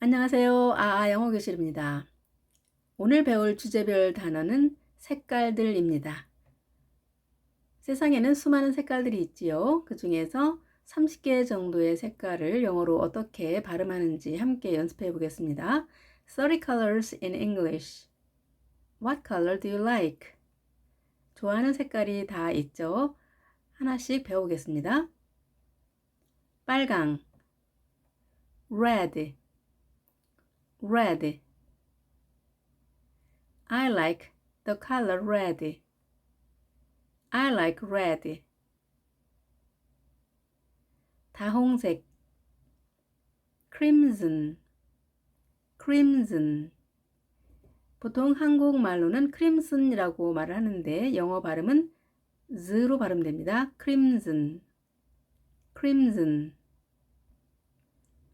안녕하세요. 영어 교실입니다. 오늘 배울 주제별 단어는 색깔들입니다. 세상에는 수많은 색깔들이 있지요. 그 중에서 30개 정도의 색깔을 영어로 어떻게 발음하는지 함께 연습해 보겠습니다. 30 colors in English. What color do you like? 좋아하는 색깔이 다 있죠. 하나씩 배우겠습니다. 빨강, red, red. I like the color red. I like red. 다홍색 crimson, crimson. 보통 한국말로는 crimson이라고 말을 하는데 영어 발음은 z로 발음됩니다. crimson, crimson.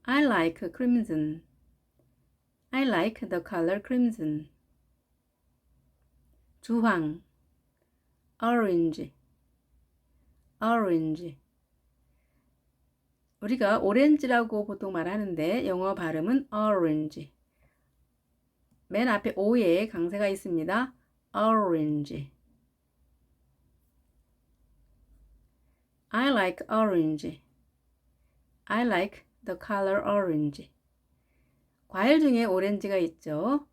I like crimson. I like the color crimson. 주황 orange, orange. 우리가 오렌지라고 보통 말하는데 영어 발음은 orange. 맨 앞에 O에 강세가 있습니다. orange. I like orange. I like the color orange. 과일 중에 오렌지가 있죠.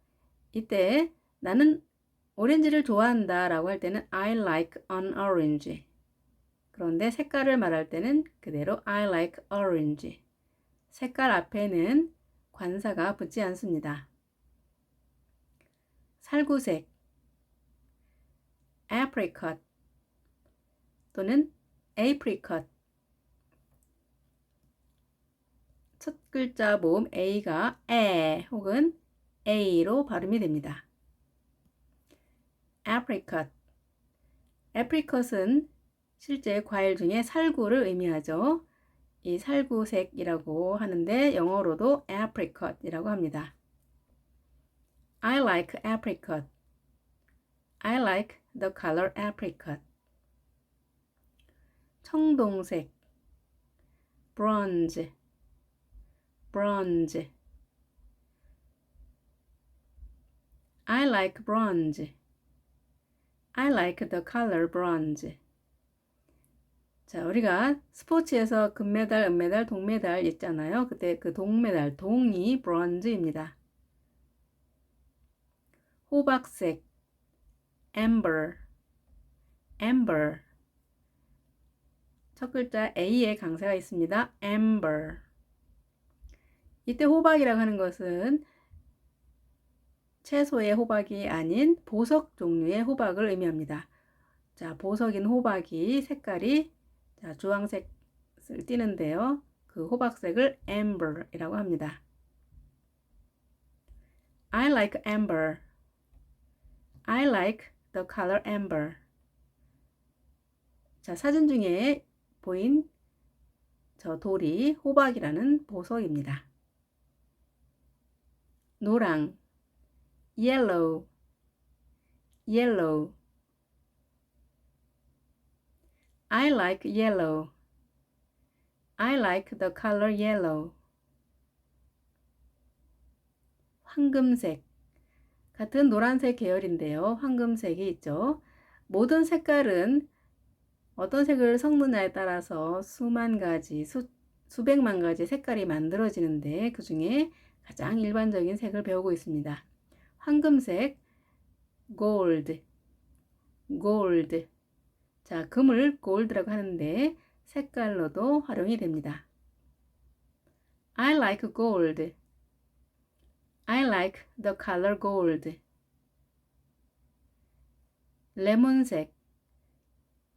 이때 나는 오렌지를 좋아한다 라고 할 때는 I like an orange. 그런데 색깔을 말할 때는 그대로 I like orange. 색깔 앞에는 관사가 붙지 않습니다. 살구색 apricot 또는 apricot. 첫 글자 모음 A가 에 혹은 A로 발음이 됩니다. apricot. apricot은 실제 과일 중에 살구를 의미하죠. 이 살구색이라고 하는데 영어로도 apricot이라고 합니다. I like apricot. I like the color apricot. 청동색 bronze, bronze. I like bronze. I like the color bronze. 자, 우리가 스포츠에서 금메달, 은메달, 동메달 있잖아요. 그때 그 동메달, 동이 bronze입니다. 호박색 amber, amber. 첫 글자 A에 강세가 있습니다. amber. 이때 호박이라고 하는 것은 채소의 호박이 아닌 보석 종류의 호박을 의미합니다. 자, 보석인 호박이 색깔이 주황색을 띠는데요. 그 호박색을 amber이라고 합니다. I like amber. I like the color amber. 자, 사진 중에 보인 저 돌이 호박이라는 보석입니다. 노랑 yellow, yellow. I like yellow. I like the color yellow. 황금색. 같은 노란색 계열인데요. 황금색이 있죠. 모든 색깔은 어떤 색을 섞느냐에 따라서 수만 가지, 수백만 가지 색깔이 만들어지는데 그 중에 가장 일반적인 색을 배우고 있습니다. 황금색, gold, gold. 자, 금을 gold라고 하는데 색깔로도 활용이 됩니다. I like gold. I like the color gold. 레몬색.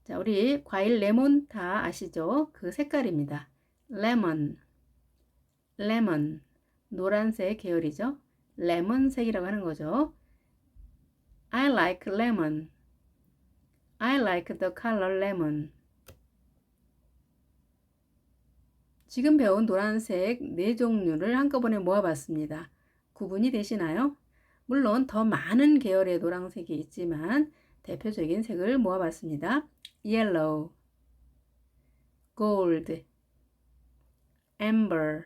자, 우리 과일 레몬 다 아시죠? 그 색깔입니다. lemon, lemon. 노란색 계열이죠. 레몬색이라고 하는 거죠. I like lemon. I like the color lemon. 지금 배운 노란색 4종류를 한꺼번에 모아봤습니다. 구분이 되시나요? 물론 더 많은 계열의 노란색이 있지만 대표적인 색을 모아봤습니다. yellow, gold, amber,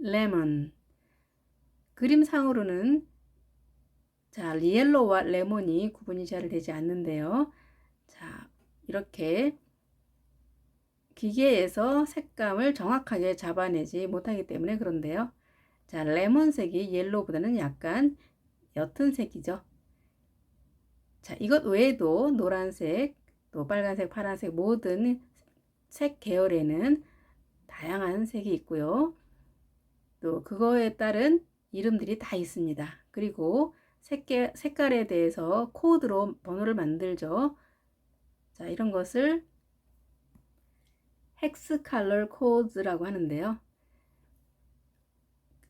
lemon. 그림상으로는 자, 옐로우와 레몬이 구분이 잘 되지 않는데요. 자, 이렇게 기계에서 색감을 정확하게 잡아내지 못하기 때문에 그런데요. 자, 레몬색이 옐로우보다는 약간 옅은 색이죠. 자, 이것 외에도 노란색, 또 빨간색, 파란색 모든 색 계열에는 다양한 색이 있고요. 또 그거에 따른 이름들이 다 있습니다. 그리고 색깔에 대해서 코드로 번호를 만들죠. 자, 이런 것을 헥스 컬러 코드라고 하는데요.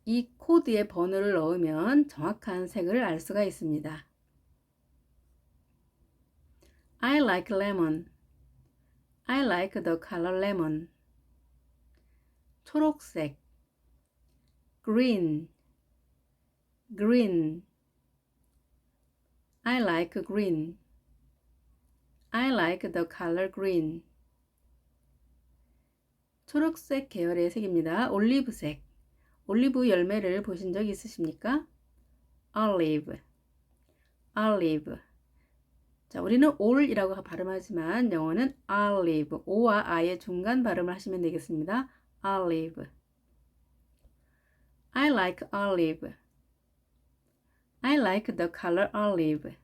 이 코드에 번호를 넣으면 정확한 색을 알 수가 있습니다. I like lemon. I like the color lemon. 초록색 green, green. I like green. I like the color green. 초록색 계열의 색입니다. 올리브색. 올리브 열매를 보신 적 있으십니까? olive, olive. 자, 우리는 올이라고 발음하지만 영어는 olive, o와 i의 중간 발음을 하시면 되겠습니다. olive. I like olive. I like the color olive.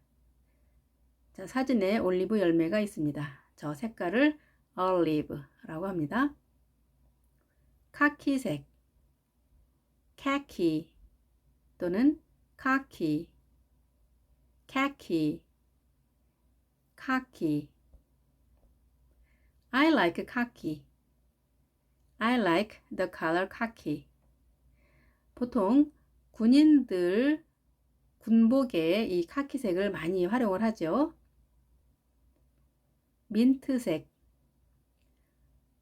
자, 사진에 올리브 열매가 있습니다. 저 색깔을 olive라고 합니다. 카키색, khaki 또는 khaki, khaki, khaki. I like khaki. I like the color khaki. 보통 군인들 군복에 이 카키색을 많이 활용을 하죠. 민트색.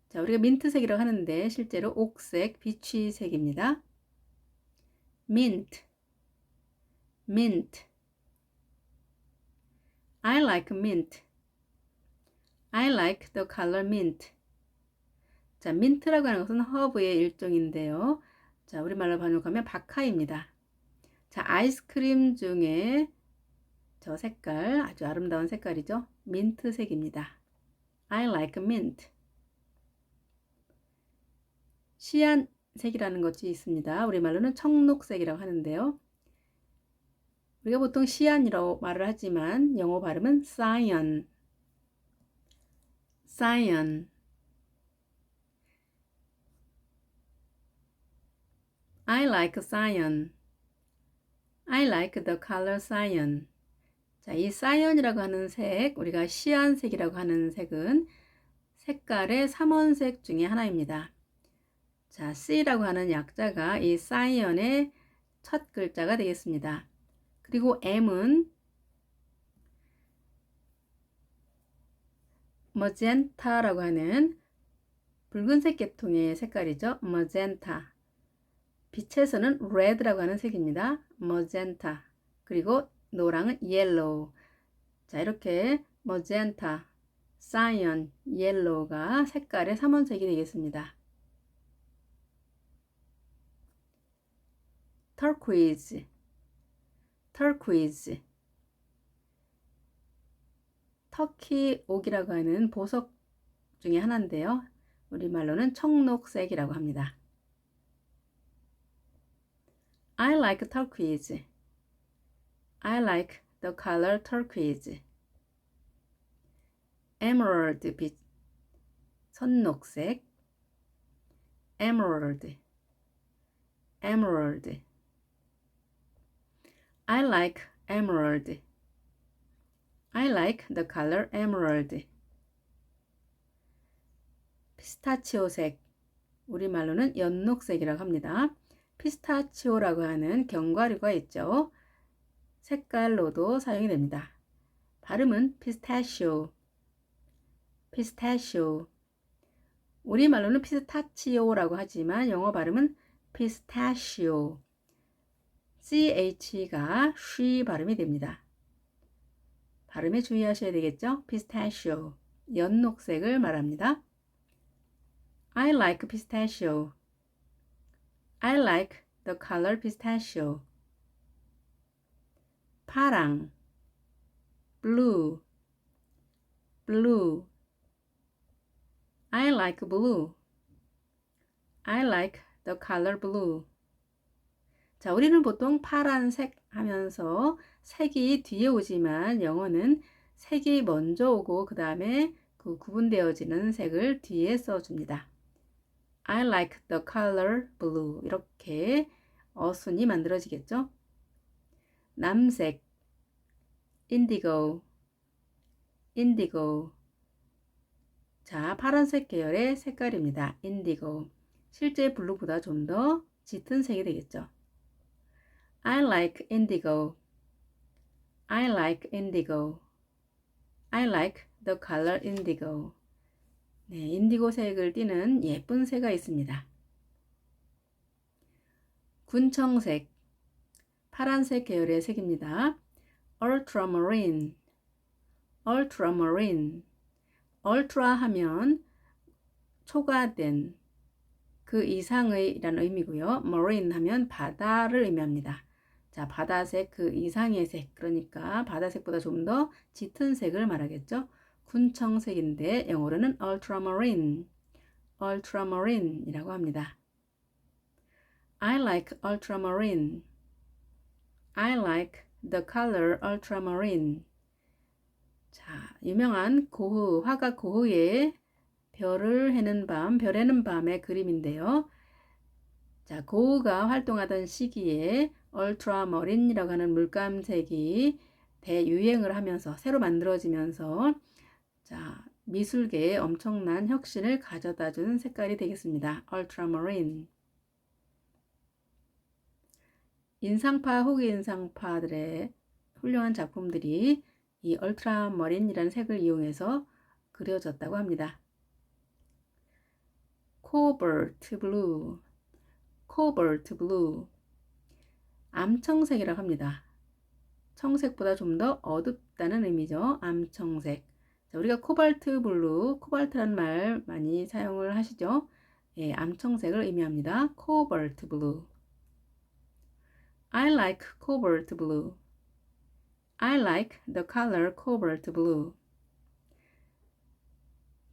자, 우리가 민트색이라고 하는데 실제로 옥색, 비취색입니다. mint, mint. I like mint. I like the color mint. 자, 민트라고 하는 것은 허브의 일종인데요. 자, 우리말로 번역하면 박하입니다. 자, 아이스크림 중에 저 색깔 아주 아름다운 색깔이죠. 민트색입니다. I like mint. 시안색이라는 것이 있습니다. 우리말로는 청록색이라고 하는데요. 우리가 보통 시안이라고 말을 하지만 영어 발음은 cyan, cyan. I like cyan. I like the color cyan. 자, 이 cyan이라고 하는 색, 우리가 시안색이라고 하는 색은 색깔의 삼원색 중에 하나입니다. 자, C라고 하는 약자가 이 cyan의 첫 글자가 되겠습니다. 그리고 M은 magenta라고 하는 붉은색 계통의 색깔이죠. magenta. 빛에서는 red라고 하는 색입니다. magenta. 그리고 노랑은 yellow. 자, 이렇게 magenta, cyan, yellow가 색깔의 삼원색이 되겠습니다. turquoise, turquoise. 터키 옥이라고 하는 보석 중에 하나인데요. 우리말로는 청록색이라고 합니다. I like turquoise. I like the color turquoise. emerald 빛, 선녹색. emerald, emerald. I like emerald. I like the color emerald. 피스타치오색, 우리말로는 연녹색이라고 합니다. 피스타치오라고 하는 견과류가 있죠. 색깔로도 사용이 됩니다. 발음은 pistachio, pistachio. 우리말로는 피스타치오라고 하지만 영어 발음은 pistachio. ch가 she 발음이 됩니다. 발음에 주의하셔야 되겠죠? pistachio, 연녹색을 말합니다. I like pistachio. I like the color pistachio. 파랑, blue, blue. I like blue. I like the color blue. 자, 우리는 보통 파란색 하면서 색이 뒤에 오지만 영어는 색이 먼저 오고 그 다음에 그 구분되어지는 색을 뒤에 써줍니다. I like the color blue. 이렇게 어순이 만들어지겠죠? 남색, indigo, indigo. 자, 파란색 계열의 색깔입니다. indigo. 실제 블루보다 좀 더 짙은 색이 되겠죠. I like indigo. I like indigo. I like the color indigo. 네, 인디고 색을 띠는 예쁜 새가 있습니다. 군청색, 파란색 계열의 색입니다. ultramarine, ultramarine. ultra 하면 초과된 그 이상의 라는 의미고요. marine 하면 바다를 의미합니다. 자, 바다색 그 이상의 색, 그러니까 바다색보다 좀 더 짙은 색을 말하겠죠. 군청색인데 영어로는 ultramarine, ultramarine이라고 합니다. I like ultramarine. I like the color ultramarine. 자, 유명한 고흐, 화가 고흐의 별을 해는 밤, 별에는 밤의 그림인데요. 자, 고흐가 활동하던 시기에 ultraMarine이라고 하는 물감색이 대유행을 하면서 새로 만들어지면서 자, 미술계에 엄청난 혁신을 가져다 준 색깔이 되겠습니다. ultramarine. 인상파, 후기 인상파들의 훌륭한 작품들이 이 ultramarine이라는 색을 이용해서 그려졌다고 합니다. cobalt blue, cobalt blue. 암청색이라고 합니다. 청색보다 좀 더 어둡다는 의미죠. 암청색. 자, 우리가 코발트 블루, 코발트라는 말 많이 사용을 하시죠. 예, 암청색을 의미합니다. cobalt blue. I like cobalt blue. I like the color cobalt blue.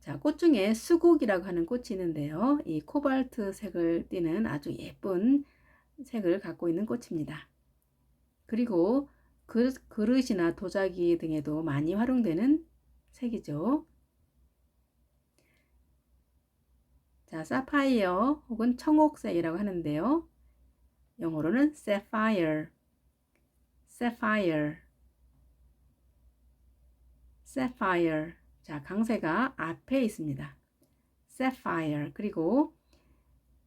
자, 꽃 중에 수국이라고 하는 꽃이 있는데요. 이 코발트 색을 띠는 아주 예쁜 색을 갖고 있는 꽃입니다. 그리고 그릇이나 도자기 등에도 많이 활용되는 색이죠. 자, 사파이어 혹은 청옥색이라고 하는데요. 영어로는 sapphire, sapphire, sapphire. 자, 강세가 앞에 있습니다. sapphire. 그리고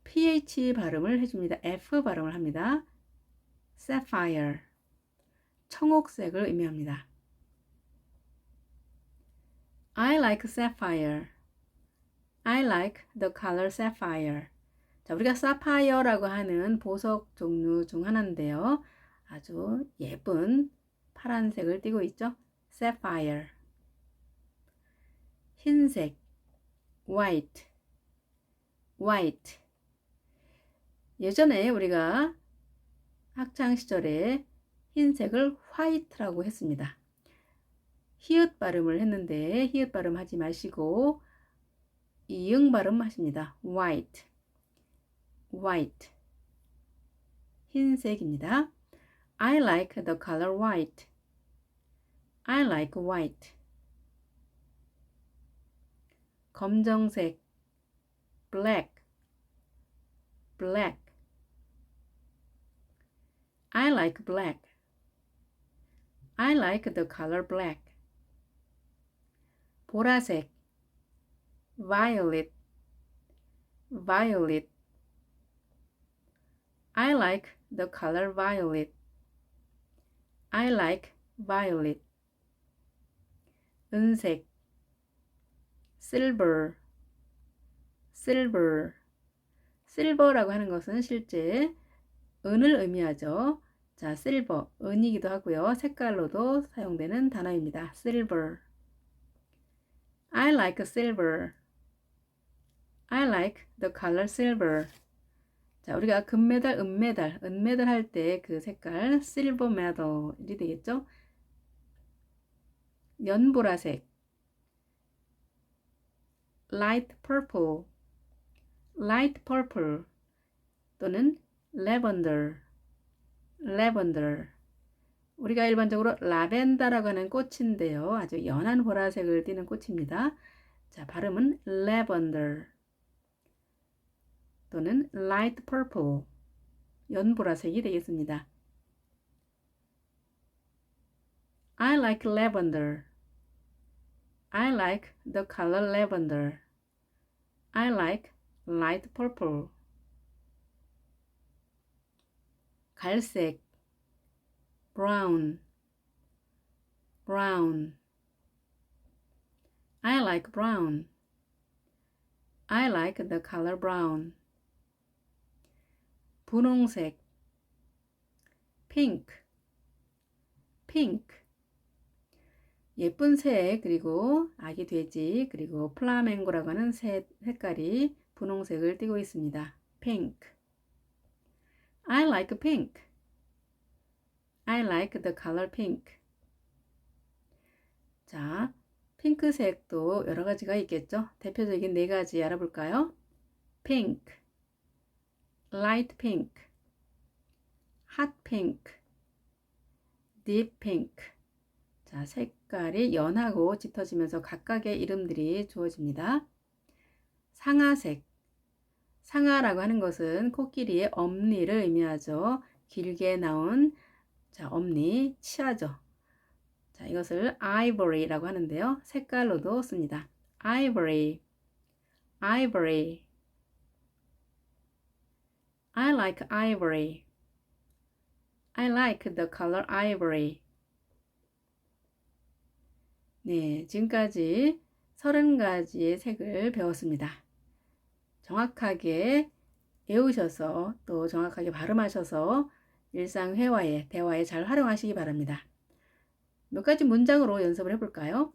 ph 발음을 해줍니다. f 발음을 합니다. sapphire. 청옥색을 의미합니다. I like sapphire. I like the color sapphire. 자, 우리가 사파이어라고 하는 보석 종류 중 하나인데요. 아주 예쁜 파란색을 띠고 있죠. sapphire. 흰색, white, white. 예전에 우리가 학창 시절에 흰색을 화이트라고 했습니다. 히읗 발음을 했는데 히읗 발음 하지 마시고 이응 발음 하십니다. white, white. 흰색입니다. I like the color white. I like white. 검정색, black, black. I like black. I like the color black. 보라색, violet, violet. I like the color violet. I like violet. 은색, silver, silver. silver라고 하는 것은 실제 은을 의미하죠. 자, silver, 은이기도 하고요. 색깔로도 사용되는 단어입니다. silver. I like silver. I like the color silver. 자, 우리가 금메달, 은메달 할 때 그 색깔 silver medal이 되겠죠? 연보라색 light purple 또는 lavender. 우리가 일반적으로 라벤더라고 하는 꽃인데요. 아주 연한 보라색을 띠는 꽃입니다. 자, 발음은 lavender 또는 light purple, 연보라색이 되겠습니다. I like lavender. I like the color lavender. I like light purple. 갈색 brown. I like brown. I like the color brown. 분홍색 pink. 예쁜 새, 그리고 아기 돼지, 그리고 플라멩고라고 하는 색깔이 분홍색을 띠고 있습니다. pink. I like pink. I like the color pink. 자, 핑크색도 여러 가지가 있겠죠? 대표적인 네 가지 알아볼까요? pink, light pink, hot pink, deep pink. 자, 색깔이 연하고 짙어지면서 각각의 이름들이 주어집니다. 상아색. 상아라고 하는 것은 코끼리의 엄니를 의미하죠. 길게 나온 자, 엄니, 치아죠. 자, 이것을 ivory라고 하는데요. 색깔로도 씁니다. ivory. I like ivory. I like the color ivory. 네, 지금까지 30가지의 색을 배웠습니다. 정확하게 외우셔서 또 정확하게 발음하셔서 일상 회화에, 대화에 잘 활용하시기 바랍니다. 몇 가지 문장으로 연습을 해볼까요?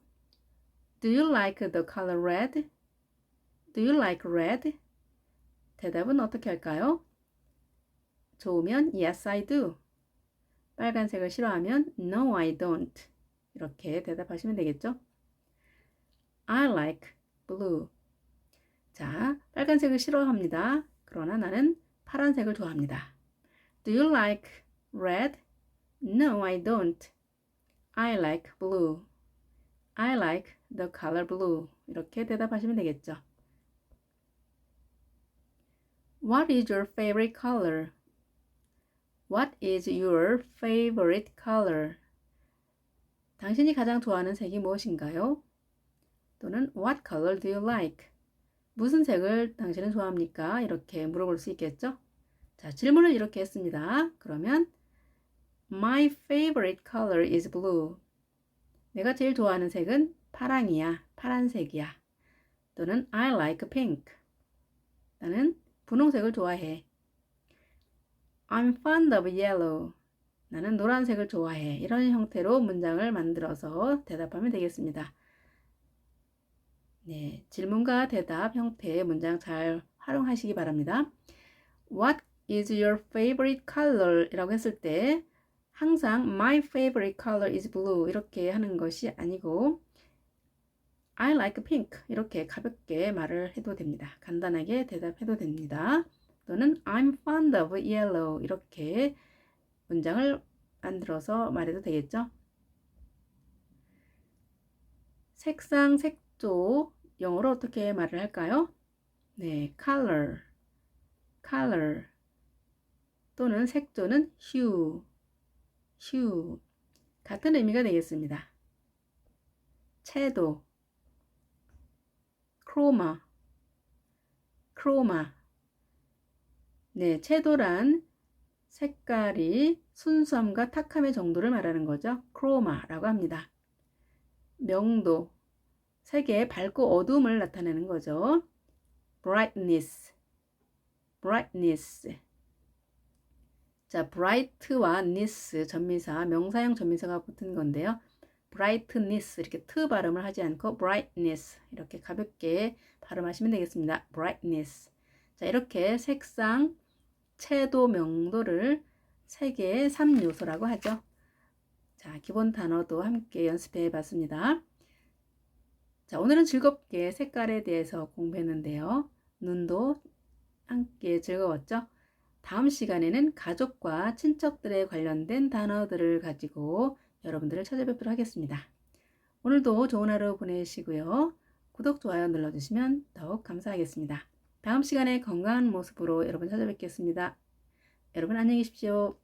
Do you like the color red? Do you like red? 대답은 어떻게 할까요? 좋으면 Yes, I do. 빨간색을 싫어하면 No, I don't. 이렇게 대답하시면 되겠죠? I like blue. 자, 빨간색을 싫어합니다. 그러나 나는 파란색을 좋아합니다. Do you like red? No, I don't. I like blue. I like the color blue. 이렇게 대답하시면 되겠죠. What is your favorite color? What is your favorite color? 당신이 가장 좋아하는 색이 무엇인가요? 또는 What color do you like? 무슨 색을 당신은 좋아합니까? 이렇게 물어볼 수 있겠죠? 자, 질문을 이렇게 했습니다. 그러면 My favorite color is blue. 내가 제일 좋아하는 색은 파란색이야. 또는 I like pink. 나는 분홍색을 좋아해. I'm fond of yellow. 나는 노란색을 좋아해. 이런 형태로 문장을 만들어서 대답하면 되겠습니다. 네, 질문과 대답 형태의 문장 잘 활용하시기 바랍니다. What is your favorite color? 이라고 했을 때 항상 My favorite color is blue 이렇게 하는 것이 아니고 I like pink 이렇게 가볍게 말을 해도 됩니다. 간단하게 대답해도 됩니다. 또는 I'm fond of yellow 이렇게 문장을 만들어서 말해도 되겠죠. 색상, 색조 영어로 어떻게 말을 할까요? 네, color 또는 색조는 hue 같은 의미가 되겠습니다. 채도 chroma 네, 채도란 색깔이 순수함과 탁함의 정도를 말하는 거죠. chroma라고 합니다. 명도 색의 밝고 어두움을 나타내는 거죠. brightness 자, bright와 ness 전미사, 명사형 전미사가 붙은 건데요. brightness 이렇게 트 발음을 하지 않고 brightness 이렇게 가볍게 발음하시면 되겠습니다. brightness. 자, 이렇게 색상, 채도, 명도를 색의 3요소라고 하죠. 자, 기본 단어도 함께 연습해 봤습니다. 자, 오늘은 즐겁게 색깔에 대해서 공부했는데요. 눈도 함께 즐거웠죠? 다음 시간에는 가족과 친척들에 관련된 단어들을 가지고 여러분들을 찾아뵙도록 하겠습니다. 오늘도 좋은 하루 보내시고요. 구독, 좋아요 눌러주시면 더욱 감사하겠습니다. 다음 시간에 건강한 모습으로 여러분 찾아뵙겠습니다. 여러분 안녕히 계십시오.